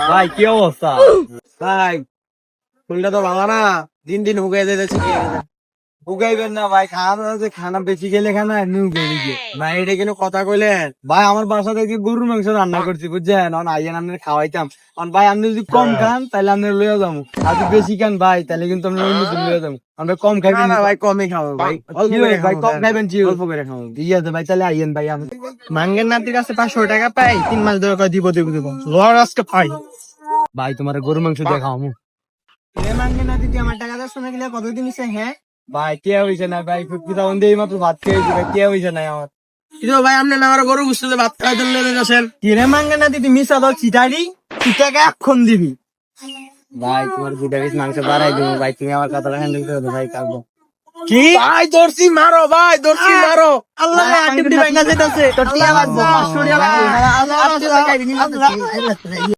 ভাই কি অবস্থা? ভাই শরীরটা তো ভালো না, দিন দিন হুগাই যাইতেছে। হুগাইবেন না ভাই, খানা আছে, খানা বেশি খেলে খানা এমনি হুগাই দিকে ভাই। এটা কিন্তু কথা কইলেন ভাই, আমার বাসা থেকে গরুর মাংস রান্না করছি বুঝছেন, অন আইয়েন আপনার খাওয়াইতাম। অন ভাই আপনি যদি কম খান তাহলে আপনি লইয়া যাবো, আর যদি বেশি খান ভাই তাহলে কিন্তু আমরা অন্য দিন লইয়া যাবো। আমরা কম খাইবেন না ভাই, কমই খাবো ভাই, অল্প করে ভাই, কম খাইবেন জি, অল্প করে খাবো। ঠিক আছে ভাই, তাহলে আইয়েন ভাই। আমি মাঙ্গের নাতির কাছে 500 টাকা পাই, 3 মাস ধরে কয় দিব দিব দিব, লড় আজকে পাই। ভাই তোমার গরু মাংস দেখাও মু। মাঙ্গের নাতি তুই আমার টাকা দিস না, গেলে কতদিন নিছে? হ্যাঁ ভাই কে হইছে না ভাই, ফুটকি তখন দিয়ে মাত্র ভাত খেয়েছি ভাই, কে হইছে না আমার। কিন্তু ভাই আপনি না আমার গরু বুঝতে ভাত খাওয়াই জন্য লেগে গেছেন। কিরে মাঙ্গের নাতি তুই মিশা দাও চিটারি, তুই টাকা এখন দিবি। ভাই তোমার 2 পিস মাংস বাড়াই দেবো ভাই, তুমি আমার কথাটা হ্যান্ডেল করে দাও ভাই, কাটবো। কি ভাই দর্শি মারো, ভাই দর্শি মারো। আল্লাহ আটিম দিবাই না যেতেছে তোর টিয়া লাগবে 500 টাকা। আল্লাহ